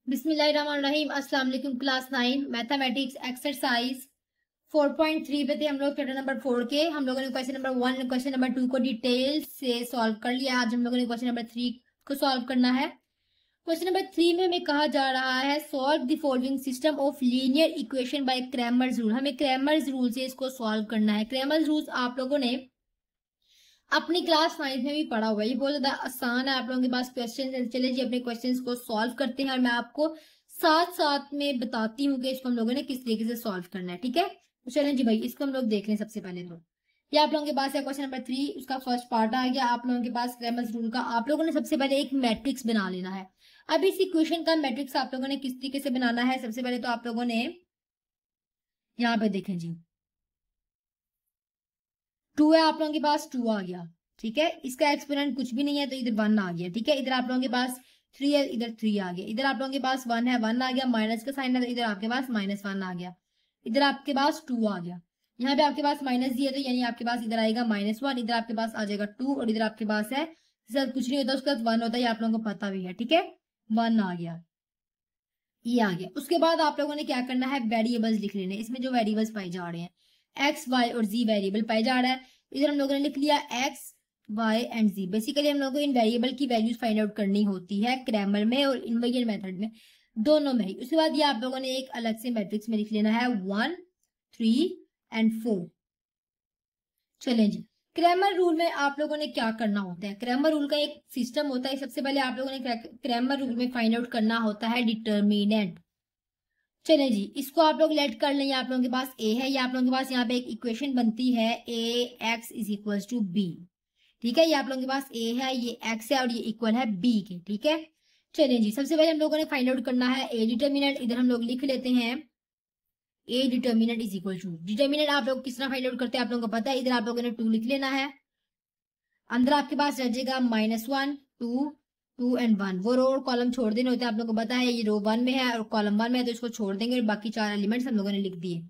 बिस्मिल्लाहिर्रहमानिर्रहीम। अस्सलाम वालेकुम। क्लास 9 मैथमेटिक्स एक्सरसाइज 4.3 पे थे हम लोग। चैप्टर नंबर 4 के हम लोगों ने क्वेश्चन नंबर 1 क्वेश्चन नंबर 2 को डिटेल से सॉल्व कर लिया। आज हम लोगों ने क्वेश्चन नंबर 3 को सॉल्व करना है। क्वेश्चन नंबर 3 में हमें कहा जा रहा है solve the following system of linear equation by Cramer's rule. हमें क्रैमर्स रूल से इसको सॉल्व करना है। क्रैमर्स रूल्स आप लोगों ने अपनी क्लास 9 में भी पढ़ा हुआ है। ये बहुत ज्यादा आसान है। आप लोगों के पास क्वेश्चन है, चले जी अपने क्वेश्चंस को सॉल्व करते हैं और मैं आपको साथ साथ में बताती हूँ कि इसको हम लोगों ने किस तरीके से सॉल्व करना है। ठीक है, तो चलें जी भाई, इसको हम लोग देख लें। सबसे पहले तो ये आप लोगों के पास है क्वेश्चन नंबर 3, उसका फर्स्ट पार्ट आ गया। आप लोगों के पास क्रैमर्स रूल का आप लोगों ने सबसे पहले एक मैट्रिक्स बना लेना है। अब इस इक्वेशन का मैट्रिक्स आप लोगों ने किस तरीके से बनाना है, सबसे पहले तो आप लोगों ने यहाँ पे देखें जी, 2 है आप लोगों के पास, 2 आ गया। ठीक है, इसका एक्सपोनेंट कुछ भी नहीं है तो इधर 1 आ गया। ठीक है, इधर आप लोगों के पास 3 है, इधर 3 आ गया। इधर आप लोगों के पास 1 है, 1 आ गया। माइनस का साइन है तो इधर आपके पास -1 आ गया। इधर आपके पास 2 आ गया। यहाँ पे आपके पास माइनस दिया तो यानी आपके पास इधर आएगा -1, इधर आपके पास आ जाएगा 2 और इधर आपके पास है सर कुछ नहीं होता उसके बाद 1 होता है, आप लोगों को पता भी है। ठीक है, 1 आ गया, ये आ गया। उसके बाद आप लोगों ने क्या करना है, वेरिएबल्स लिख लेने। इसमें जो वेरिएबल्स पाए जा रहे हैं एक्स वाई और जी वेरिएबल पाए जा रहा है। इधर हम लोगों ने लिख लिया X Y and G. Basically हम लोगों को इन वेरिएबल की वैल्यूज फाइंड आउट करनी होती है क्रैमर में और इन्वर्जन मेथड में, दोनों में ही। उसके बाद ये आप लोगों ने एक अलग से मैट्रिक्स में लिख लेना है 1 3 एंड 4। चलें जी, क्रैमर रूल में आप लोगों ने क्या करना होता है, क्रैमर रूल का एक सिस्टम होता है। सबसे पहले आप लोगों ने क्रैमर रूल में फाइंड आउट करना होता है डिटर्मिनेंट। चले जी, इसको आप लोग लेट कर लें। आप लोगों के पास ए है, ये आप लोगों के पास यहाँ पे एक इक्वेशन बनती है A X is equal to B. ठीक है, ये आप लोगों के पास ए है, ये एक्स है और ये इक्वल है बी के। ठीक है, चलिए जी, सबसे पहले हम लोगों ने फाइंड आउट करना है ए डिटर्मिनेंट। इधर हम लोग लिख लेते हैं A determinant is equal to. Determinant आप लोग किस तरह फाइंड आउट करते हैं आप लोगों को पता है। इधर आप लोगों ने 2 लिख लेना है, अंदर आपके पास रह जाएगा -1 2 2 एंड 1। वो रो और कॉलम छोड़ देने होते हैं, आप लोगों को पता है। ये रो 1 में है और कॉलम 1 में है तो इसको छोड़ देंगे और बाकी 4 एलिमेंट्स हम लोगों ने लिख दिए।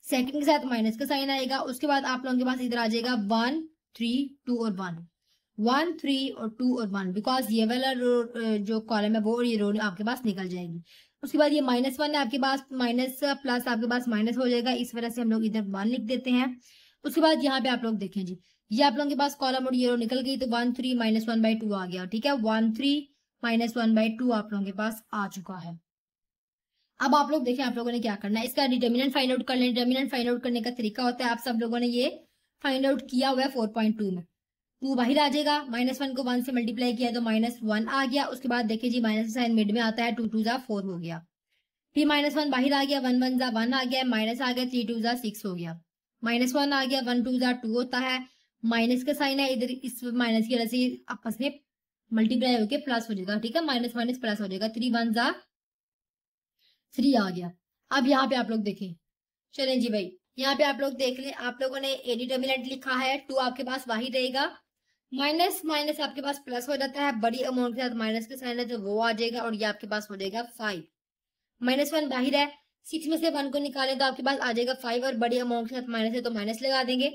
सेकंड के साथ माइनस का साइन आएगा। उसके बाद आप लोगों के पास इधर आ जाएगा 1 3 2 और 1 1 3 और 2 और 1, बिकॉज ये वाला रो जो कॉलम है वो और ये रो आपके पास निकल जाएगी। उसके बाद ये -1 है आपके पास, माइनस प्लस आपके पास माइनस हो जाएगा, इस वजह से हम लोग इधर 1 लिख देते हैं। उसके बाद यहाँ पे आप लोग देखें जी, ये आप लोगों के पास कॉलम और ये रो निकल गई तो 1 3 -1/2 आ गया। ठीक है, 1 3 -1/2 आप लोगों के पास आ चुका है। अब आप लोग देखें आप लोगों ने क्या करना है, इसका डिटर्मिनेंट फाइंड आउट कर लें। डिटर्मिनेंट फाइंड आउट करने का तरीका होता है, आप सब लोगों ने ये फाइंड आउट किया हुआ है 4.2 में। 2 बाहर आ जाएगा, -1 को 1 से मल्टीप्लाई किया तो -1 आ गया। उसके बाद देखिए जी, माइनस साइन मिड में आता है, 2 2 जा 4 हो गया। फिर -1 बाहर आ गया, 1 1 जा 1 आ गया, माइनस आ गया, 3 2 जा 6 हो गया। -1 आ गया, 1 2 जा 2 होता है, माइनस का साइन है इधर, इस माइनस की वजह से आपस में मल्टीप्लाई होकर प्लस हो जाएगा। ठीक है, माइनस माइनस प्लस हो जाएगा, 3 1 जा 3 आ गया। अब यहाँ पे आप लोग देखें, चलें जी भाई, यहाँ पे आप लोग देख लें, आप लोगों ने ए डिटर्मिनेंट लिखा है, 2 आपके पास बाहर रहेगा, माइनस माइनस आपके पास प्लस हो जाता है, बड़ी अमाउंट के साथ माइनस का साइन है तो वो आ जाएगा और ये आपके पास हो जाएगा 5। -1 बाहर है, 6 में से 1 को निकालें तो आपके पास आ जाएगा 5 और बड़ी अमाउंट के साथ माइनस है तो माइनस लगा देंगे।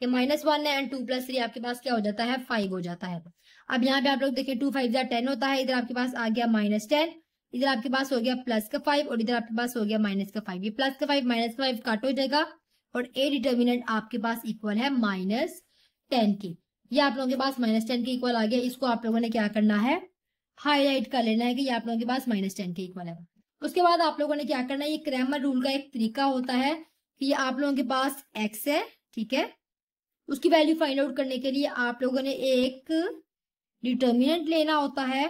ये -1 है एंड 2 + 3 आपके पास क्या हो जाता है, 5 हो जाता है। अब यहाँ पे आप लोग देखें 2 5 10 होता है, इधर आपके पास आ गया -10, इधर आपके पास हो गया +5 और इधर आपके पास हो गया -5। ये +5 -5 काट हो जाएगा और ए डिटर्मिनेंट आपके पास इक्वल है -10 के। ये आप लोगों के पास -10 के इक्वल आ गया। इसको आप लोगों ने क्या करना है, हाईलाइट कर लेना है कि ये आप लोगों के पास -10 के इक्वल है। उसके बाद आप लोगों ने क्या करना है, ये क्रैमर रूल का एक तरीका होता है कि ये आप लोगों के पास x है, ठीक है, उसकी वैल्यू फाइंड आउट करने के लिए आप लोगों ने एक डिटर्मिनेंट लेना होता है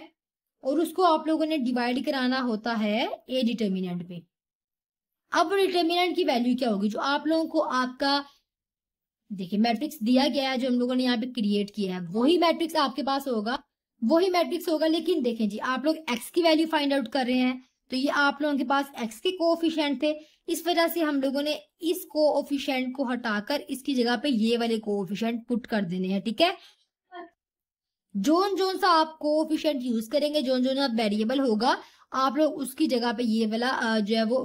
और उसको आप लोगों ने डिवाइड कराना होता है ए डिटर्मिनेंट पे। अब डिटर्मिनेंट की वैल्यू क्या होगी, जो आप लोगों को आपका देखिए मैट्रिक्स दिया गया है, जो हम लोगों ने यहाँ पे क्रिएट किया है, वही मैट्रिक्स आपके पास होगा, वही मैट्रिक्स होगा। लेकिन देखें जी, आप लोग x की वैल्यू फाइंड आउट कर रहे हैं तो ये आप लोगों के पास x के कोएफिशिएंट थे, इस वजह से हम लोगों ने इस कोएफिशिएंट को हटाकर इसकी जगह पे ये वाले कोएफिशिएंट पुट कर देने हैं। ठीक है, जोन जोन सा आप कोएफिशिएंट यूज करेंगे, जोन जोन सा वेरिएबल होगा, आप लोग उसकी जगह पे ये वाला जो है वो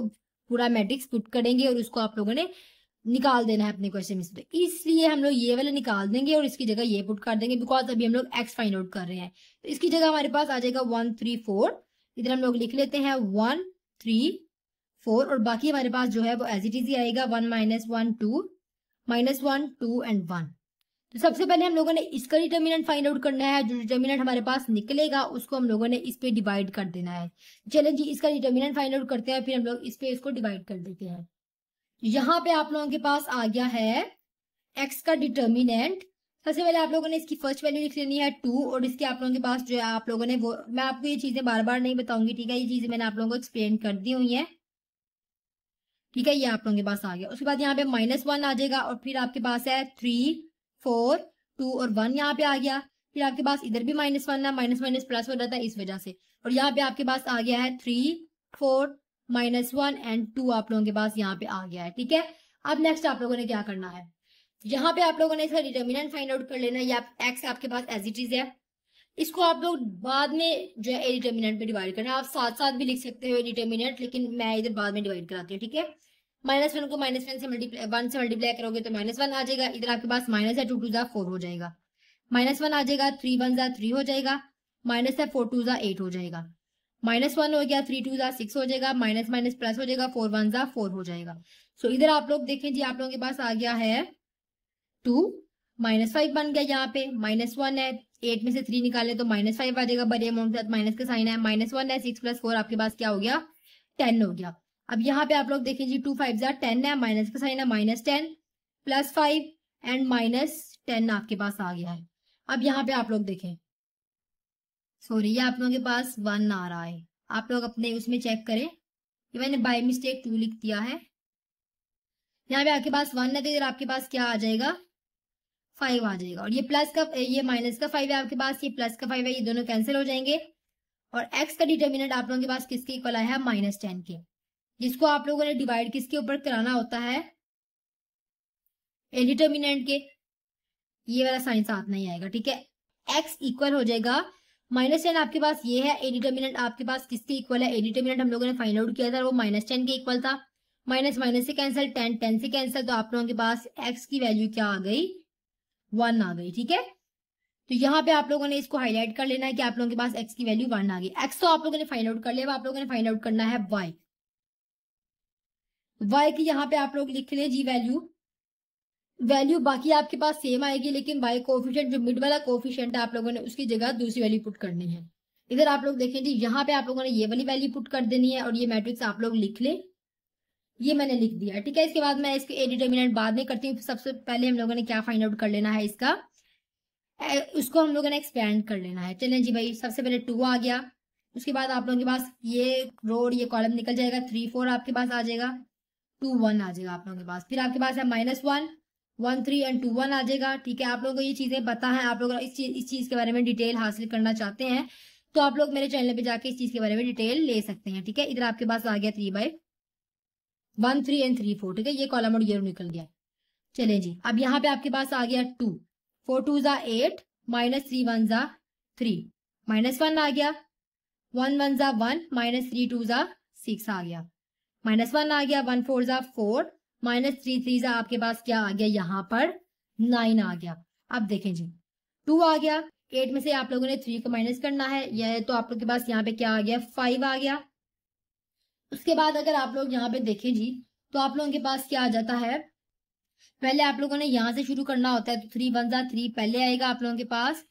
पूरा मैट्रिक्स पुट करेंगे और उसको आप लोगों ने निकाल देना है अपने क्वेश्चन में से। इसलिए हम लोग ये वाला निकाल देंगे और इसकी जगह ये पुट कर देंगे, बिकॉज अभी हम लोग x फाइंड आउट कर रहे हैं। तो इसकी जगह हमारे पास आ जाएगा 1 3 4, इधर हम लोग लिख लेते हैं 1 3 4 और बाकी हमारे पास जो है वो एज इट इज ही आएगा 1 -1 2 -1 2 एंड 1। तो सबसे पहले हम लोगों ने इसका डिटर्मिनेंट फाइंड आउट करना है। जो डिटर्मिनेंट हमारे पास निकलेगा उसको हम लोगों ने इस पे डिवाइड कर देना है। चलें जी, इसका डिटर्मिनेंट फाइंड आउट करते हैं, फिर हम लोग इस पे इसको डिवाइड कर देते हैं। यहाँ पे आप लोगों के पास आ गया है x का डिटर्मिनेंट। सबसे पहले आप लोगों ने इसकी फर्स्ट वैल्यू लिख लेनी है 2 और इसके आप लोगों के पास जो है आप लोगों ने वो, मैं आपको ये चीजें बार बार नहीं बताऊंगी, ठीक है, ये चीजें मैंने आप लोगों को एक्सप्लेन कर दी हुई है, ठीक है। ये आप लोगों के पास आ गया। उसके बाद यहाँ पे -1 आ जाएगा और फिर आपके पास है 3 4 2 और 1 यहाँ पे आ गया। फिर आपके पास इधर भी -1 है, माइनस माइनस प्लस हो जाता है इस वजह से, और यहाँ पे आपके पास आ गया है 3 4 -1 एंड 2 आप लोगों के पास यहाँ पे आ गया है, ठीक है। अब नेक्स्ट आप लोगों ने क्या करना है, यहाँ पे आप लोगों ने इसका डिटर्मिनेंट फाइंड आउट कर लेना है। या एक्स आपके पास एज इट इज है, इसको आप लोग बाद में जो है ए डिटर्मिनेंट पे डिवाइड करना है। आप साथ साथ भी लिख सकते हो डिटर्मिनेंट, लेकिन मैं इधर बाद में डिवाइड कराती हूँ, ठीक है। -1 को -1 से मल्टीप्लाई करोगे तो -1 आ जाएगा। इधर आपके पास माइनस है, 2 2 4 हो जाएगा, -1 आ जाएगा, 3 1 3 हो जाएगा, माइनस है 4 2 8 हो जाएगा, -1 हो गया, 3 2 6 हो जाएगा, माइनस माइनस प्लस हो जाएगा, 4 1 4 हो जाएगा। सो इधर आप लोग देखें जी, आप लोगों के पास आ गया है 2 -5 बन गया। यहाँ पे -1 है, 8 में से 3 निकाले तो -5 आ जाएगा, बड़े अमाउंट के साथ माइनस का साइन है। -1 है, 6 + 4 आपके पास क्या हो गया, 10 हो गया। अब यहाँ पे आप लोग देखें जी, 2 5 10 है, माइनस का साइन है, -10 +5 एंड -10 आपके पास आ गया है। अब यहाँ पे आप लोग देखें, सॉरी ये आप लोगों के पास 1 आ रहा है, आप लोग अपने उसमें चेक करें, ये मैंने बाय मिस्टेक 2 लिख दिया है। यहाँ पे आपके पास 1 है तो इधर आपके पास क्या आ जाएगा, 5 आ जाएगा, और ये प्लस का, ये माइनस का 5 है आपके पास, ये प्लस का 5 है, ये दोनों कैंसिल हो जाएंगे। और x का डिटर्मिनेंट आप लोगों के पास किसके इक्वल आया है, -10 के, जिसको आप लोगों ने डिवाइड किसके ऊपर कराना होता है, ए डिटर्मिनेंट के। ये वाला साइन साथ नहीं आएगा, ठीक है। x इक्वल हो जाएगा -10, आपके पास ये है। ए डिटर्मिनेंट आपके पास किसके इक्वल है, ए डिटर्मिनेंट हम लोगों ने फाइंड आउट किया था, वो -10 के इक्वल था। माइनस माइनस से कैंसिल, 10 10 से कैंसिल, तो आप लोगों के पास x की वैल्यू क्या आ गई, 1 आ गई, ठीक है। तो यहाँ पे आप लोगों ने इसको हाईलाइट कर लेना है कि आप लोगों के पास x की वैल्यू 1 आ गई। x तो आप लोगों ने फाइंड आउट कर लिया, आप लोगों ने फाइंड आउट करना है y की यहाँ पे आप लोग लिख ले जी वैल्यू बाकी आपके पास सेम आएगी, लेकिन y कोफिशिएंट जो मिड वाला कोफिशिएंट है आप लोगों ने उसकी जगह दूसरी वैल्यू पुट करनी है। इधर आप लोग देखें जी, यहाँ पे आप लोगों ने ये वाली वैल्यू पुट कर देनी है और ये मैट्रिक्स आप लोग लिख ले, ये मैंने लिख दिया, ठीक है। इसके बाद मैं इसके ए डिटर्मिनेंट बाद में करती हूँ। सबसे पहले हम लोगों ने क्या फाइंड आउट कर लेना है, इसका उसको हम लोगों ने एक्सपेंड कर लेना है। चलें जी भाई, सबसे पहले 2 आ गया, उसके बाद आप लोगों के पास ये रो ये कॉलम निकल जाएगा, 3 4 आपके पास आ जाएगा, 2 1 आ जाएगा आप लोगों के पास। फिर आपके पास है -1 1 3 एंड 2 1 आ जाएगा, ठीक है। आप लोगों को ये चीजें पता है, आप लोग इस चीज के बारे में डिटेल हासिल करना चाहते हैं तो आप लोग मेरे चैनल पे जाके इस चीज के बारे में डिटेल ले सकते हैं, ठीक है। इधर आपके पास आ गया 3/1 3 एंड 3 4, ठीक है, ये कॉलम और ये निकल गया। चलें जी, अब यहाँ पे आपके पास आ गया 2 4 2 8 -3 1 3, -1 आ गया, 1 1 1 -3 2 6 आ गया, -1 आ गया, 1 4 4 -3 3 आपके पास क्या आ गया, यहाँ पर 9 आ गया। अब देखें जी, 2 आ गया, 8 में से आप लोगों ने 3 को माइनस करना है, यह तो आप लोग के पास यहाँ पे क्या आ गया, 5 आ गया। उसके बाद अगर आप लोग यहाँ पे देखें जी, तो आप लोगों के पास क्या आ जाता है, पहले आप लोगों ने यहाँ से शुरू करना होता है, तो 3 1 3 पहले आएगा आप लोगों के पास,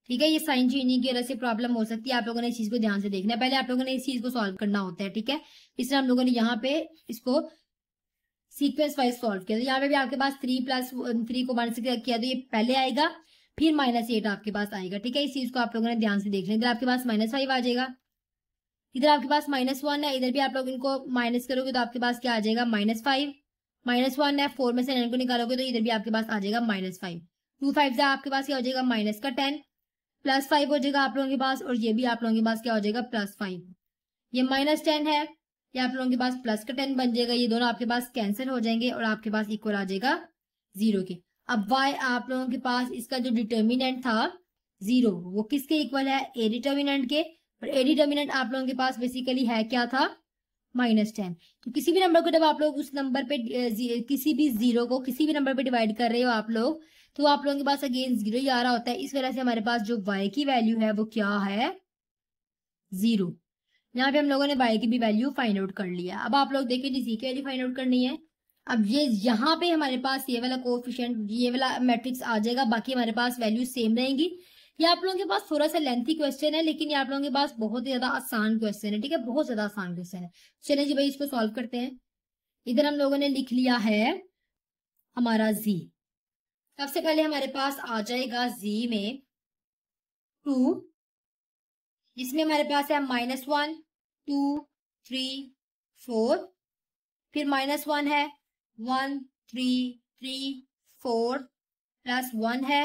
ठीक है। ये साइन चेंजिंग की वजह से प्रॉब्लम हो सकती है, आप लोगों ने इस चीज को ध्यान से देखना है, पहले आप लोगों ने इस चीज को सॉल्व करना होता है, ठीक है। इसलिए हम लोगों ने यहाँ पे इसको सीक्वेंस वाइज सॉल्व किया। तो यहाँ पे भी आपके पास 3 + 3 को 1 से किया तो ये पहले आएगा, फिर -8 आपके पास आएगा, ठीक है। इस चीज को आप लोगों ने ध्यान से देख लें। इधर आपके पास -5 आ जाएगा, इधर आपके पास -1 है, इधर भी आप लोग इनको माइनस करोगे तो आपके पास क्या आ जाएगा, -5 -1 है, 4 में से 9 को निकालोगे तो इधर भी आपके पास आ जाएगा -5, 2 5 आपके पास क्या हो जाएगा, -10 +5 हो जाएगा आप लोगों के पास, और ये भी आप लोगों के पास क्या हो जाएगा, +5। ये -10 है, ये आप लोगों के पास +10 बन जाएगा, ये दोनों आपके पास कैंसिल हो जाएंगे और आपके पास इक्वल आ जाएगा 0 के। अब y आप लोगों के पास इसका जो डिटर्मिनेंट था 0, वो किसके इक्वल है, ए डिटर्मिनेंट के, और ए डिटर्मिनेंट आप लोगों के पास बेसिकली है क्या था, -10। तो किसी भी नंबर को जब आप लोग उस नंबर पे किसी भी 0 को किसी भी नंबर पे डिवाइड कर रहे हो आप लोग, तो आप लोगों के पास अगेन 0 ही आ रहा होता है। इस वजह से हमारे पास जो y की वैल्यू है वो क्या है, 0। यहाँ पे हम लोगों ने y की भी वैल्यू फाइंड आउट कर लिया। अब आप लोग देखिए जी z की वैल्यू फाइंड आउट करनी है। अब ये यहाँ पे हमारे पास ये वाला कोएफिशिएंट, ये वाला मैट्रिक्स आ जाएगा, बाकी हमारे पास वैल्यू सेम रहेंगी। ये आप लोगों के पास थोड़ा सा लेंथी क्वेश्चन है, लेकिन ये आप लोगों के पास बहुत ही ज्यादा आसान क्वेश्चन है, ठीक है, बहुत ज्यादा आसान क्वेश्चन है। चलिए जी भाई इसको सॉल्व करते हैं। इधर हम लोगों ने लिख लिया है हमारा z। सबसे पहले हमारे पास आ जाएगा z में 2, जिसमें हमारे पास है -1 2 3 4, फिर -1 है 1 3 3 4 प्लस 1 है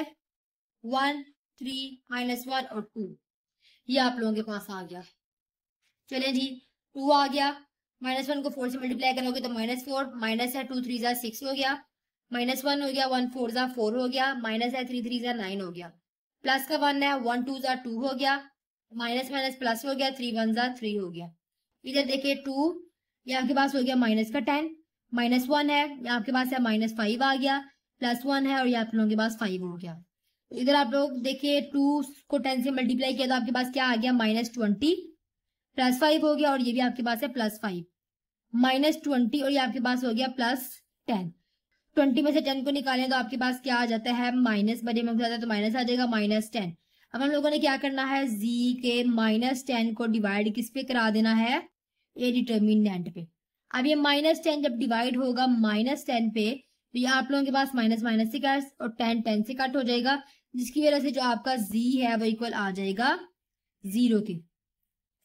1 3 -1 और 2। ये आप लोगों के पास आ गया। चलिए जी 2 आ गया, -1 को 4 से मल्टीप्लाई करोगे तो -4, माइनस है 2 3 6 हो गया, -1 हो गया 1 4 4 हो गया, माइनस है 3 3 9 हो गया, प्लस का 1 है 1 2 2 हो गया, माइनस माइनस प्लस हो गया, 3 1 3 हो गया। इधर देखिए 2, ये आपके पास हो गया माइनस का 10, -1 है, ये आपके पास है -5 आ गया, +1 है और ये आप लोगों के पास 5 हो गया। इधर आप लोग देखिए 2 को 10 से मल्टीप्लाई किया तो आपके पास क्या आ गया -20, +5 हो गया और ये भी आपके पास है +5, -20 और ये आपके पास हो गया +10। 20 में से 10 को निकालें तो आपके पास क्या आ जाता है, माइनस बड़े में जाता है तो माइनस आ जाएगा -10। अब हम लोगों ने क्या करना है, z के -10 को डिवाइड किस पे करा देना है, ए डिटर्मिनेंट पे। अब ये -10 जब डिवाइड होगा -10 पे तो ये आप लोगों के पास माइनस माइनस से कट और 10 10 से कट हो जाएगा, जिसकी वजह से जो आपका z है वो इक्वल आ जाएगा 0 के।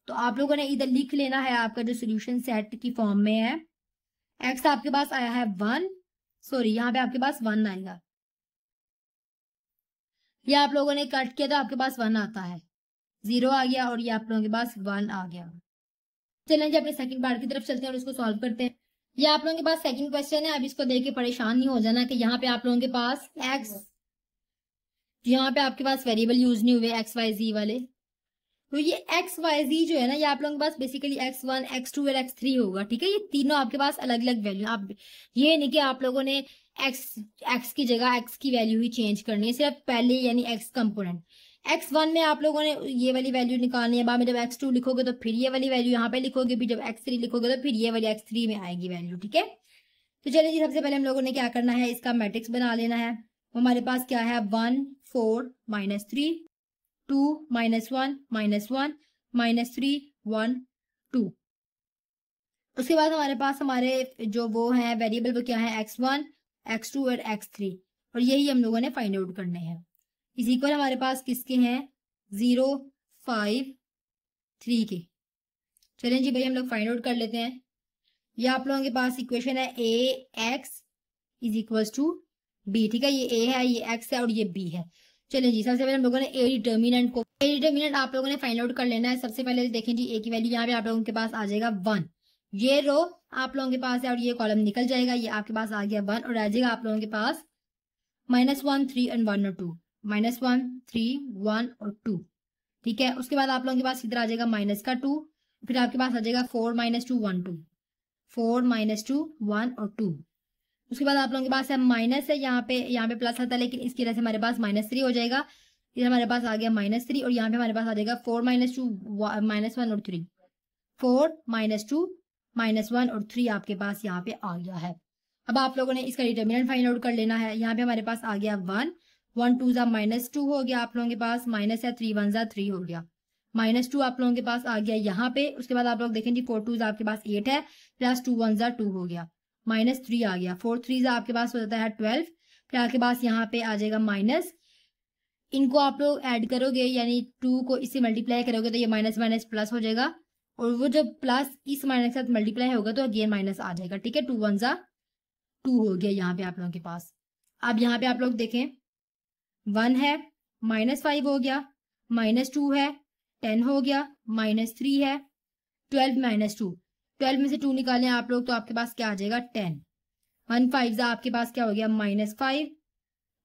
तो आप लोगों ने इधर लिख लेना है, आपका जो सोल्यूशन सेट की फॉर्म में है, x आपके पास आया है 1, सॉरी यहाँ पे आपके पास 1 आएगा, ये आप लोगों ने कट किया तो आपके पास 1 आता है, 0 आ गया और ये आप लोगों के पास 1 आ गया। चलें जी अपने सेकंड पार्ट की तरफ चलते हैं और इसको सॉल्व करते हैं। ये आप लोगों के पास सेकंड क्वेश्चन है। अब इसको देख के परेशान नहीं हो जाना कि यहाँ पे आप लोगों के पास x, यहाँ पे आपके पास वेरिएबल यूज नहीं हुए x y z वाले, तो ये x y z जो है ना, ये आप लोगों के पास बेसिकली x1 x2 और x3 होगा, ठीक है। ये तीनों आपके पास अलग अलग वैल्यू, आप ये नहीं कि आप लोगों ने x की जगह x की वैल्यू ही चेंज करनी है, सिर्फ पहले यानी x कंपोनेंट। x1 में आप लोगों ने ये वाली वैल्यू निकालनी है, बाद में जब x2 लिखोगे तो फिर ये वाली वैल्यू यहाँ पे लिखोगे, फिर जब x3 लिखोगे तो फिर ये वाली x3 में आएगी वैल्यू, ठीक है। तो चलिए जी सबसे पहले हम लोगों ने क्या करना है, इसका मैट्रिक्स बना लेना है। हमारे पास क्या है 1 4 -3 2 -1 -1 -3 1 2। उसके बाद हमारे पास हमारे जो वो है वेरिएबल वो क्या है, x1 x2 और x3, और यही हम लोगों ने फाइंड आउट करने हैं। इस इक्वल हमारे पास किसके हैं, 0 5 3 के। चलें जी भाई हम लोग फाइंड आउट कर लेते हैं। ये आप लोगों के पास इक्वेशन है ax is equal to b, ठीक है, ये a है, ये x है और ये b है। चलिए जी सबसे पहले हम लोगों ने ए डिटर्मिनेंट आप लोगों ने फाइंड आउट कर लेना है। सबसे पहले देखें जी, ए की वैल्यू यहाँ पे आप लोगों के पास आ जाएगा 1, ये रो आप लोगों के पास है और ये कॉलम निकल जाएगा, ये आपके पास आ गया 1 और आ जाएगा आप लोगों के पास -1 3 और 1 और 2, -1 3 1 और 2, ठीक है। उसके बाद आप लोगों के पास इधर आ जाएगा माइनस का 2, फिर आपके पास आ जाएगा 4 -2 1 2, 4 -2 1 और 2। उसके बाद आप लोगों के पास है माइनस है, यहाँ पे प्लस आता है, लेकिन इसकी वजह से हमारे पास -3 हो जाएगा, इधर हमारे पास आ गया -3 और यहाँ पे हमारे पास आ जाएगा 4 -2 -1 और 3, 4 -2 -1 और 3 आपके पास यहाँ पे आ गया है। अब आप लोगों ने इसका डिटर्मिनेंट फाइंड आउट कर लेना है। यहाँ पे हमारे पास आ गया 1 1 2 -2 हो गया आप लोगों के पास, माइनस है 3 1 3 हो गया, -2 आप लोगों के पास आ गया यहाँ पे। उसके बाद आप लोग देखें जी 4 2 आपके पास 8 है, प्लस 2 1 2 हो गया, -3 आ गया, 4 3 आपके पास हो जाता है 12, फिर आपके पास यहाँ पे आ जाएगा माइनस, इनको आप लोग ऐड करोगे यानी 2 को इससे मल्टीप्लाई करोगे तो ये माइनस माइनस प्लस हो जाएगा, और वो जब प्लस इस माइनस के साथ मल्टीप्लाई होगा तो अगेन माइनस आ जाएगा, ठीक है। 2 1 2 हो गया यहाँ पे आप लोगों के पास। अब यहाँ पे आप लोग देखें 1 है, -5 हो गया, -2 है, 10 हो गया, -3 है, 12 -2, 12 में से 2 निकालें आप लोग तो आपके पास क्या आ जाएगा 10, 1 5 आपके पास क्या हो गया -5,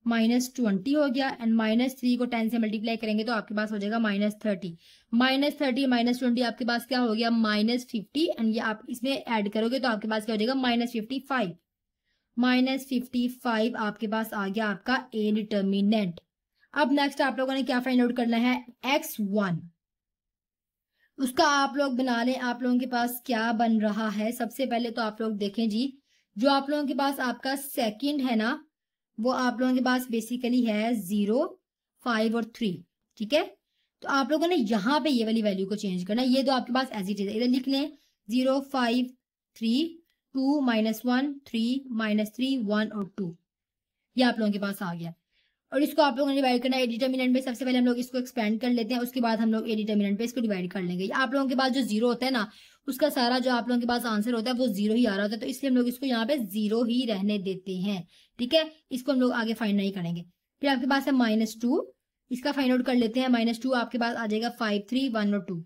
-20 हो गया, एंड -3 को 10 से मल्टीप्लाई करेंगे तो आपके पास हो जाएगा -30, -30 -20 आपके पास क्या हो गया -50, एंड ये आप इसमें ऐड करोगे तो आपके पास क्या हो जाएगा -55, -55 आपके पास आ गया आपका ए डिटर्मिनेंट। अब नेक्स्ट आप लोगों ने क्या फाइंड आउट करना है, x1। उसका आप लोग बना लें। आप लोगों के पास क्या बन रहा है, सबसे पहले तो आप लोग देखें जी, जो आप लोगों के पास आपका सेकंड है ना, वो आप लोगों के पास बेसिकली है 0, 5 और 3। ठीक है, तो आप लोगों ने यहाँ पे ये वाली वैल्यू को चेंज करना है। ये तो आपके पास एज इट इज, इधर लिख लें 0, 5, 3, 2, -1, 3, -3, 1 और 2। ये आप लोगों के पास आ गया। और इसको आप लोगों ने डिवाइड करना है डिटर्मिनेंट पे। सबसे पहले हम लोग इसको एक्सपेंड कर लेते हैं, उसके बाद हम लोग ए डिटर्मिनेंट पे इसको डिवाइड कर लेंगे। आप लोगों के पास जो जीरो होता है ना, उसका सारा जो आप लोगों के पास आंसर होता है वो जीरो ही आ रहा होता है, तो इसलिए हम लोग इसको यहाँ पे जीरो ही रहने देते हैं। ठीक है, इसको हम लोग आगे फाइंड नहीं करेंगे। फिर आपके पास है -2, इसका फाइंड आउट कर लेते हैं। -2 आपके पास आ जाएगा 5, 3, 1 और 2।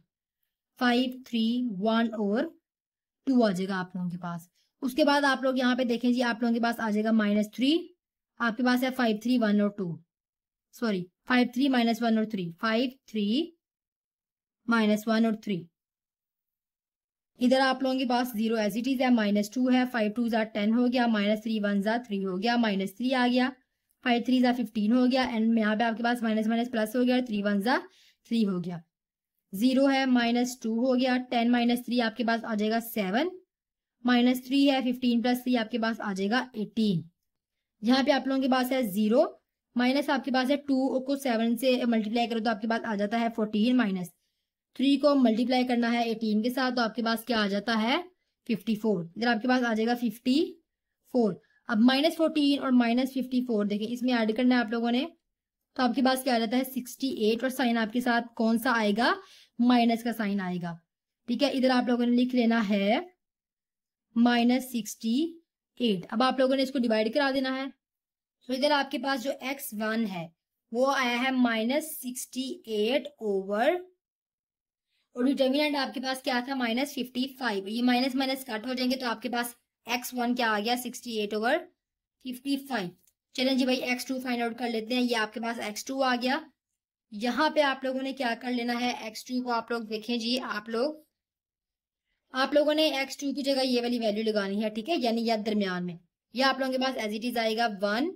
5, 3, 1 और 2 आ जाएगा आप लोगों के पास। उसके बाद आप लोग यहाँ पे देखें जी, आप लोगों के पास आ जाएगा -3, आपके पास है 5, 3, 1 और 2, सॉरी 5, 3, -1 और 3, 5, 3, -1 और 3। इधर आप लोगों के पास जीरो एज इट इज है, -2 है, 5 2 ज़ा 10 हो गया, -3 1 ज़ा 3 हो गया, -3 आ गया, 5 3 ज़ा 15 हो गया, एंड यहाँ पे आपके पास माइनस माइनस प्लस हो गया, 3 1 ज़ा 3 हो गया। 0 है, -2 हो गया, 10 -3 आपके पास आ जाएगा 7, -3 है, 15 + 3 आपके पास आ जाएगा 18। यहाँ पे आप लोगों के पास है 0, माइनस आपके पास है 2 को 7 से मल्टीप्लाई करो तो आपके पास आ जाता है 14, -3 को मल्टीप्लाई करना है 18 के साथ तो आपके पास क्या आ जाता है 54। इधर आपके पास आ जाएगा 54। अब -14 और -54 देखिए, इसमें ऐड करना है आप लोगों ने, तो आपके पास क्या आ जाता है 68, और साइन आपके साथ कौन सा आएगा, माइनस का साइन आएगा। ठीक है, इधर आप लोगों ने लिख लेना है -68। अब आप लोगों ने इसको डिवाइड करा देना है। तो इधर आपके पास जो x1 है वो आया है -68 ओवर, और डिटर्मिनेंट आपके पास क्या था -55। ये माइनस माइनस कट हो जाएंगे तो आपके पास x1 क्या आ गया 68 ओवर 55। चलें जी भाई x2 फाइंड आउट कर लेते हैं। ये आपके पास x2 आ गया। यहाँ पे आप लोगों ने क्या कर लेना है, x2 को आप लोग देखें जी, आप लोगों ने x2 की जगह ये वाली वैल्यू लगानी है। ठीक है, यानी या दरमियान में, ये आप लोगों के पास एज इट इज आएगा 1,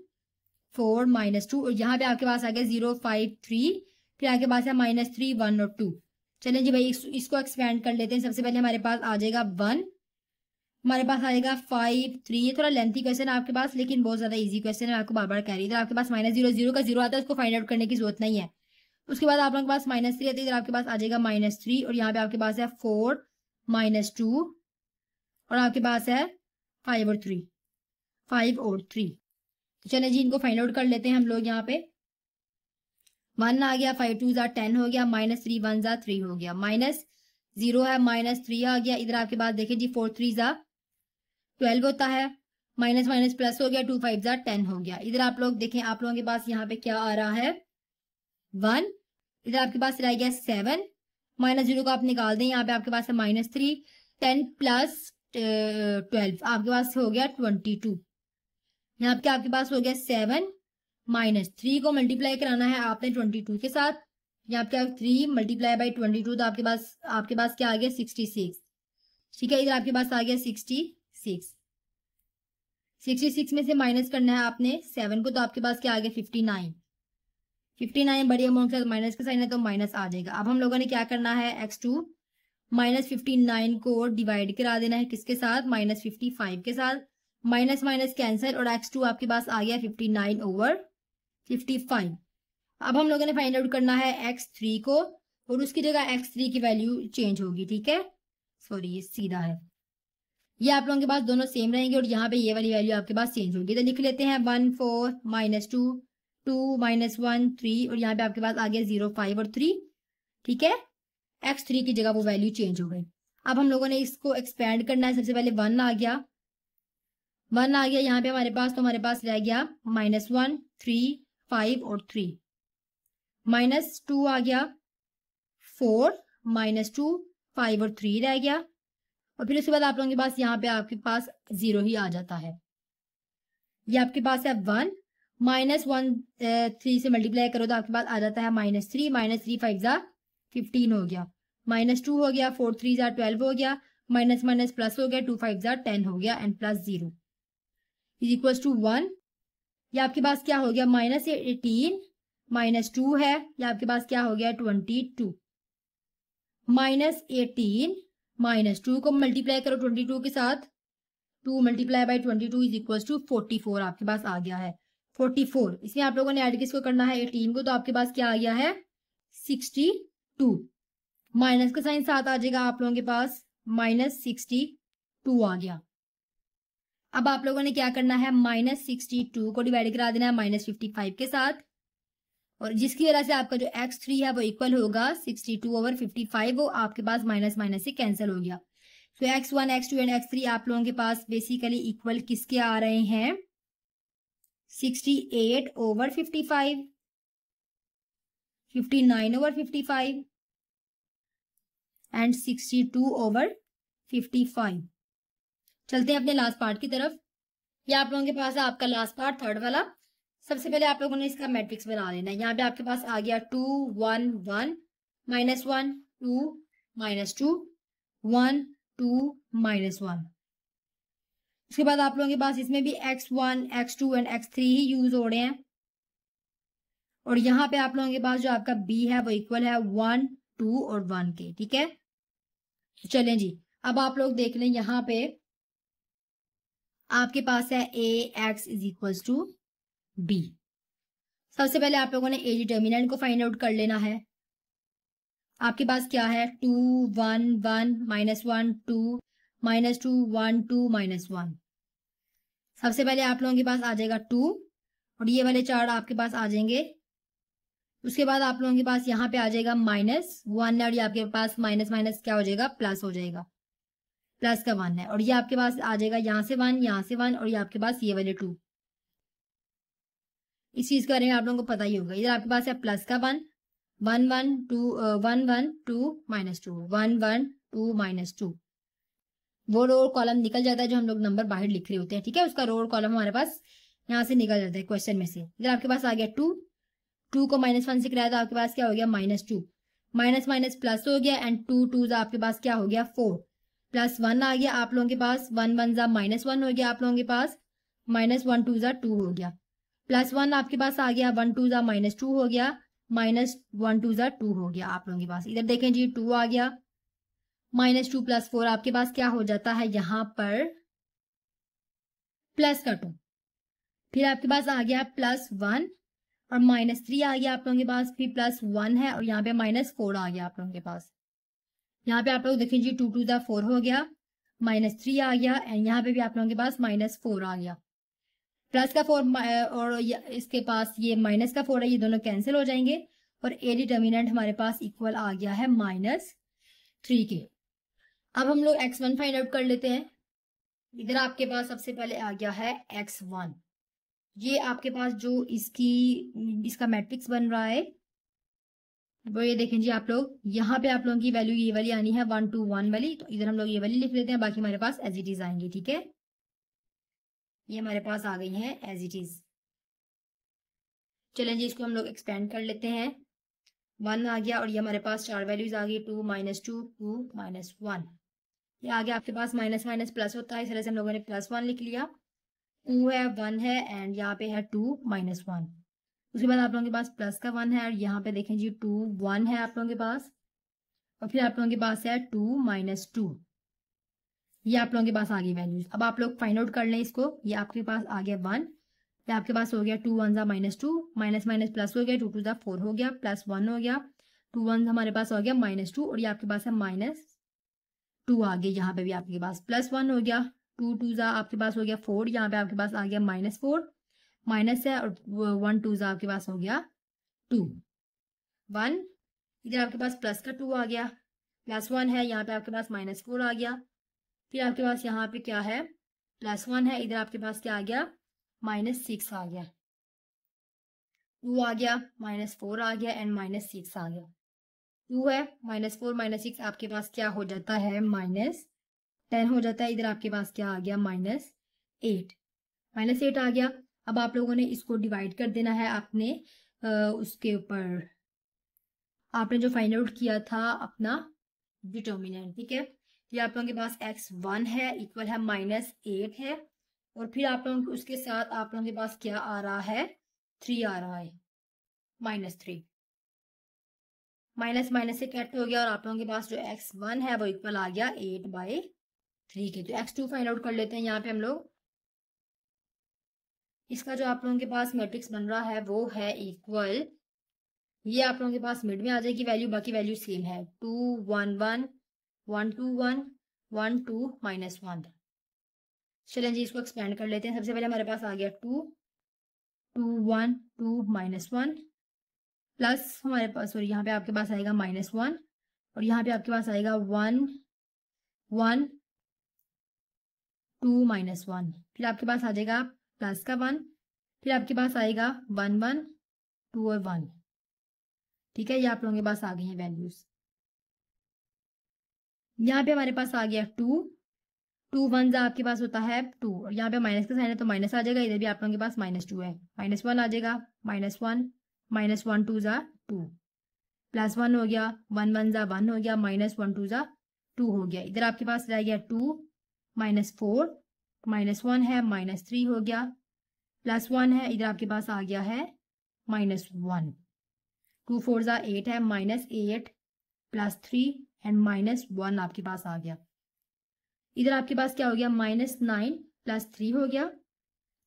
4, -2, और यहाँ पे आपके पास आ गया 0, 5, 3, फिर आपके पास है -3, 1 और 2। चलें जी भाई इसको एक्सपेंड कर लेते हैं। सबसे पहले हमारे पास आ जाएगा 1, हमारे पास आएगा 5, 3। ये थोड़ा लेंथी क्वेश्चन है आपके पास, लेकिन बहुत ज्यादा इजी क्वेश्चन है, आपको बार बार कह रही है। इधर आपके पास -0, 0 का 0 आता है, उसको फाइंड आउट करने की जरूरत नहीं है। उसके बाद आप लोगों के पास -3 आता है, इधर आपके पास आ जाएगा -3, और यहाँ पे आपके पास है 4, -2, और आपके पास है 5 और 3, 5 और 3। तो चलें जी इनको फाइंड आउट कर लेते हैं हम लोग। यहाँ पे 1 आ गया, 5 2 ज़ा 10 हो गया, -3 1 ज़ा 3 हो गया, -0 है, -3 आ गया। इधर आपके पास देखिए जी 4 3 ज़ा 12 होता है, माइनस माइनस प्लस हो गया, 2 5 ज़ा 10 हो गया। इधर आप लोग देखें, आप लोगों के पास यहाँ पे क्या आ रहा है 1, इधर आपके पास रह गया 7, -0 को आप निकाल दें, यहाँ पे आपके पास है -3, 10 + 12 आपके पास हो गया 22। यहाँ पे आपके पास हो गया 7, -3 को मल्टीप्लाई कराना है आपने 22 के साथ, यहाँ पे 3 × 22 तो आपके पास क्या आ गया 66। ठीक है, इधर आपके पास आ गया 66। 66 में से माइनस करना है आपने 7 को, तो आपके पास क्या आ गया 59। 59 बड़ी अमाउंट के साथ माइनस का साइन है तो माइनस आ जाएगा। अब हम लोगों ने क्या करना है, x2 -59 को डिवाइड करा देना है किसके साथ, -55 के साथ, माइनस माइनस कैंसिल, और x2 आपके पास आ गया 59 ओवर 55। अब हम लोगों ने फाइंड आउट करना है x3 को, और उसकी जगह x3 की वैल्यू चेंज होगी। ठीक है, सॉरी ये सीधा है, ये आप लोगों के पास दोनों सेम रहेंगे, और यहाँ पे ये वाली वैल्यू आपके पास चेंज होगी। तो लिख लेते हैं 1 4 -2 2 -1 3, और यहाँ पे आपके पास आ गया 0 5 और 3। ठीक है, x3 की जगह वो वैल्यू चेंज हो गई। अब हम लोगों ने इसको एक्सपेंड करना है। सबसे पहले 1 आ गया, 1 आ गया यहाँ पे हमारे पास, तो हमारे पास रह गया -1 3 5 और 3, -2 आ गया 4 -2 5 और 3 रह गया, और फिर उसके बाद आप लोगों के पास यहाँ पे आपके पास 0 ही आ जाता है। ये आपके पास है 1, -1 3 से मल्टीप्लाई करो तो आपके पास आ जाता है -3, -3 5 ज़ा 15 हो गया, -2 हो गया, 4 3 ज़ा 12 हो गया, माइनस माइनस प्लस हो गया, 2 5 ज़ा 10 हो गया, and plus 0 is equal to 1। ये आपके पास क्या हो गया -18 -2 है, ये आपके पास क्या हो गया 22, -18 -2 को मल्टीप्लाई करो 22 के साथ, 2 multiply by 22 is equal to 44 आपके पास आ गया है 44। इसमें आप लोगों ने ऐड किसको करना है 18 को, तो आपके पास क्या आ गया है 62। माइनस का साइन साथ आ जाएगा आप लोगों के पास -62 आ गया। अब आप लोगों ने क्या करना है -62 को डिवाइड करा देना है -55 के साथ, और जिसकी वजह से आपका जो x3 है वो इक्वल होगा 62/55, वो आपके पास माइनस माइनस से कैंसिल हो गया। तो x1 x2 एंड x3 आप लोगों के पास बेसिकली इक्वल किसके आ रहे हैं 68/55, 59/55 एंड 62/55। चलते हैं अपने लास्ट पार्ट की तरफ। ये आप लोगों के पास है आपका लास्ट पार्ट थर्ड वाला। सबसे पहले आप लोगों ने इसका मैट्रिक्स बना लेना है। यहाँ पे आपके पास आ गया 2 1 1 -1 2 -2 1 2 -1। उसके बाद आप लोगों के पास इसमें भी x1 x2 and x3 he use हो रहे हैं, और यहाँ पे आप लोगों के पास जो आपका b है वो इक्वल है 1 2 और 1 के। ठीक है, चलें जी, अब आप लोग देख लें यहाँ पे आपके पास है ax is equal to b। सबसे पहले आप लोगों ने a डिटर्मिनेंट को फाइंड आउट कर लेना है। आपके पास क्या है 2 1 1 -1 2 -2 1 2 -1। सबसे पहले आप लोगों के पास आ जाएगा 2, और ये वाले चार्ट आपके पास आ जाएंगे। उसके बाद आप लोगों के पास यहाँ पे आ जाएगा -1 है, और ये आपके पास माइनस माइनस क्या हो जाएगा प्लस हो जाएगा, प्लस का 1 है, और ये आपके पास आ जाएगा यहाँ से 1 यहाँ से 1, और ये आपके पास ये वाले 2। इस चीज के बारे में आप लोगों को पता ही होगा। इधर आपके पास है प्लस का 1 1 1 2 1 1 2 -2 1 1 2 -2। वो रो और कॉलम निकल जाता है जो हम लोग नंबर बाहर लिख रहे होते हैं। ठीक है, उसका रो और कॉलम हमारे पास यहाँ से निकल जाता है क्वेश्चन में से। इधर आपके पास आ गया 2 2 को -1 से कराया तो आपके पास क्या हो गया -2, माइनस माइनस प्लस हो गया, एंड 2 2 आपके पास क्या हो गया 4, प्लस 1 आ गया आप लोगों के पास, 1 1 -1 हो गया आप लोगों के पास, -1 2 2 हो गया, प्लस 1 आपके पास आ गया, 1 2 -2 हो गया, -1 2 2 हो गया आप लोगों के पास। इधर देखें जी 2 आ गया, -2 + 4 आपके पास क्या हो जाता है यहाँ पर प्लस का 2, फिर आपके पास आ गया +1 और -3 आ गया आप लोगों के पास, फिर +1 है, और यहाँ पे -4 आ गया आप लोगों के पास। यहाँ पे आप लोग देखें जी 2 2 4 हो गया, -3 आ गया, एंड यहाँ पे भी आप लोगों के पास -4 आ गया, प्लस का 4 और इसके पास ये माइनस का 4 है, ये दोनों कैंसिल हो जाएंगे, और ए डिटर्मिनेंट हमारे पास इक्वल आ गया है -3 के। अब हम लोग x1 फाइंड आउट कर लेते हैं। इधर आपके पास सबसे पहले आ गया है x1, ये आपके पास जो इसका मैट्रिक्स बन रहा है वो ये देखें जी आप लोग, यहाँ पे आप लोगों की वैल्यू ये वाली आनी है 1 2 1 वाली, तो इधर हम लोग ये वाली लिख लेते हैं, बाकी हमारे पास एज इट इज आएंगी। ठीक है, ये हमारे पास आ गई है एज इट इज। चलें जी, इसको हम लोग एक्सपेंड कर लेते हैं। 1 आ गया, और ये हमारे पास 4 वैल्यूज आ गई, 2 -2 2 -1। ये आ गया आपके पास माइनस माइनस प्लस होता है, इस तरह से हम लोगों ने +1 लिख लिया, 2 है 1 है, एंड यहाँ पे है 2 -1। उसके बाद आप लोगों के पास प्लस का 1 है, और यहाँ पे देखें जी 2 1 है आप लोगों के पास, और फिर आप लोगों के पास है 2 -2। ये आप लोगों के पास आ गई वैल्यूज। अब आप लोग फाइंड आउट कर लें इसको। ये आपके पास आ गया 1, ये आपके पास हो गया 2 1 -2, माइनस माइनस प्लस हो गया, 2 2 4 हो गया, +1 हो गया, 2 1 हमारे पास हो गया -2, और ये आपके पास है -2 आ गया, यहाँ पे भी आपके पास +1 हो गया, 2 2 आपके पास हो गया 4, यहाँ पे आपके पास आ गया -4, माइनस है, और 1 2 आपके पास हो गया 2 1। इधर आपके पास प्लस का 2 आ गया, +1 है, यहाँ पे आपके पास -4 आ गया, फिर आपके पास यहाँ पे क्या है +1 है, इधर आपके पास क्या आ गया -6 आ गया, 2 आ गया, -4 आ गया, एंड -6 आ गया। 2 है, -4 -6 आपके पास क्या हो जाता है -10 हो जाता है। इधर आपके पास क्या आ गया -8 आ गया। अब आप लोगों ने इसको डिवाइड कर देना है आपने उसके ऊपर आपने जो फाइंड आउट किया था अपना डिटर्मिनेंट। ठीक है, ये आप लोगों के पास x1 है इक्वल है -8 है, और फिर आप लोगों को उसके साथ आप लोगों के पास क्या आ रहा है 3 आ रहा है, -3। माइनस माइनस से कट हो गया और आप लोगों के पास जो x1 है वो इक्वल आ गया 8/3 के। तो x2 फाइंड आउट कर लेते हैं यहाँ पे हम लोग। इसका जो आप लोगों के पास मैट्रिक्स बन रहा है वो है इक्वल, ये आप लोगों के पास मिड में आ जाएगी वैल्यू, बाकी वैल्यू सेम है 2 1 1 1 2 1 1 2 -1। चलें जी इसको एक्सपेंड कर लेते हैं। सबसे पहले हमारे पास आ गया 2 2 1 2 -1 प्लस हमारे पास, सॉरी यहाँ पे आपके पास आएगा -1 और यहाँ पे आपके पास आएगा 1 1 2 -1, फिर आपके पास आ जाएगा प्लस का 1, फिर आपके पास आएगा 1 1 2 और 1। ठीक है, ये आप लोगों के पास आ गई हैं वैल्यूज। यहाँ पे हमारे पास आ गया 2 2 1 आपके पास होता है 2 और यहाँ पे माइनस का साइन है तो माइनस आ जाएगा। इधर भी आप लोगों के पास -2 है, -1 आ जाएगा, -1 -1 2 2 +1 हो गया, 1 1 1 हो गया, -1 2 2 हो गया। इधर आपके पास रह गया 2 -4 -1 है, -3 हो गया, +1 है, इधर आपके पास आ गया है -1, 2 4 8 है, -8 +3 एंड -1 आपके पास आ गया। इधर आपके पास क्या हो गया, -9 +3 हो गया,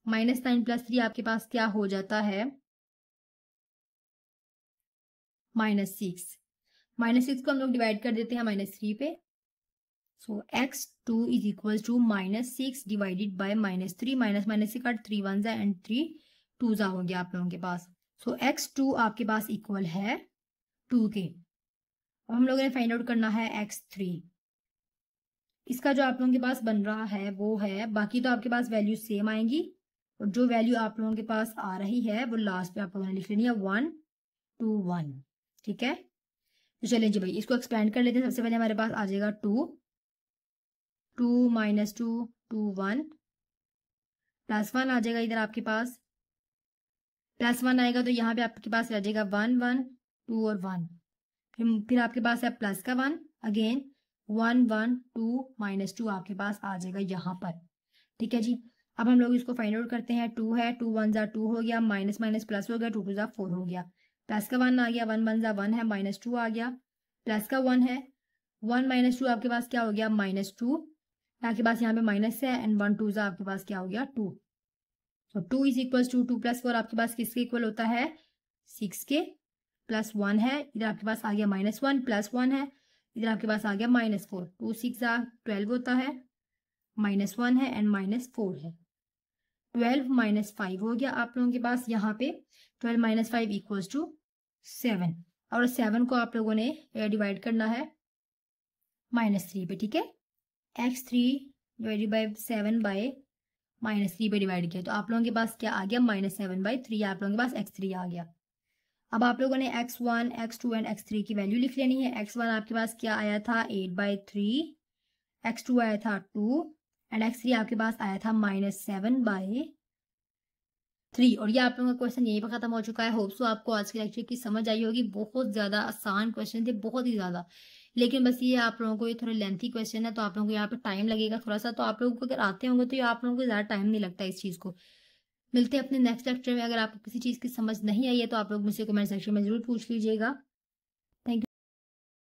-9 +3 आपके पास क्या हो जाता है, -6। -6 को हम लोग डिवाइड कर देते हैं -3 पे। So x2 is equal to -6 divided by -3, minus से कट 3 1 एंड 3 2 हो गया आप लोगों के पास। सो x2 आपके पास इक्वल है 2 के। अब हम लोगों ने फाइंड आउट करना है x3। इसका जो आप लोगों के पास बन रहा है वो है, बाकी तो आपके पास वैल्यू सेम आएंगी और जो वैल्यू आप लोगों के पास आ रही है वो लास्ट पे आप लोगों ने लिख लेनी है 1 2 1। ठीक है, तो चलें जी भाई इसको एक्सपेंड कर लेते हैं। सबसे पहले हमारे पास आ जाएगा 2 2 -2 2 1 +1 आ जाएगा। इधर आपके पास +1 आएगा तो यहाँ पे आपके पास रह जाएगा 1 1 2 और 1, फिर आपके पास है प्लस का 1 अगेन 1 1 2 -2 आपके पास आ जाएगा यहाँ पर। ठीक है जी, अब हम लोग इसको फाइंड आउट करते हैं। 2 है, 2 1 2 हो गया, माइनस माइनस प्लस हो गया, 2 2 4 हो गया, प्लस का 1 आ गया, 1 1 1 है, -2 आ गया, प्लस का 1 है, 1 -2 आपके पास क्या हो गया, -2, आपके पास यहाँ पे माइनस है एंड 1 2 आपके पास क्या हो गया 2। तो 2 इज इक्वल टू 2 + 4 आपके पास किसके इक्वल होता है, 6 के, +1 है, इधर आपके पास आ गया -1 +1 है, इधर आपके पास आ गया -4, 2 6 12 होता है, -1 है एंड -4 है, 12 -5 हो गया आप लोगों के पास यहाँ पे। 12 - 5 इक्वल्स टू 7 और 7 को आप लोगों ने डिवाइड करना है -3 पे। ठीक है, x3 डिवाइडेड बाय 7/-3 पे डिवाइड किया तो आप लोगों के पास क्या आ गया, -7/3 आप लोगों के पास x3 आ गया। अब आप लोगों ने x1 x2 एंड x3 की वैल्यू लिख लेनी है। x1 आपके पास क्या आया था 8/3, x2 आया था 2 एंड x3 आपके पास आया था -7/3। और ये आप लोगों का क्वेश्चन यहीं पर खत्म हो चुका है। होप सो आपको आज के लेक्चर की समझ आई होगी। बहुत ज्यादा आसान क्वेश्चन थे, बहुत ही ज्यादा, लेकिन बस ये आप लोगों को ये थोड़ा लेंथी क्वेश्चन है तो आप लोगों को यहाँ पे टाइम लगेगा थोड़ा सा। तो आप लोगों को अगर आते होंगे तो ये आप लोगों को ज्यादा टाइम नहीं लगता इस चीज को। मिलते हैं अपने नेक्स्ट लेक्चर में। अगर आपको किसी चीज की समझ नहीं आई है तो आप लोग मुझसे कमेंट सेक्शन में जरूर पूछ लीजिएगा।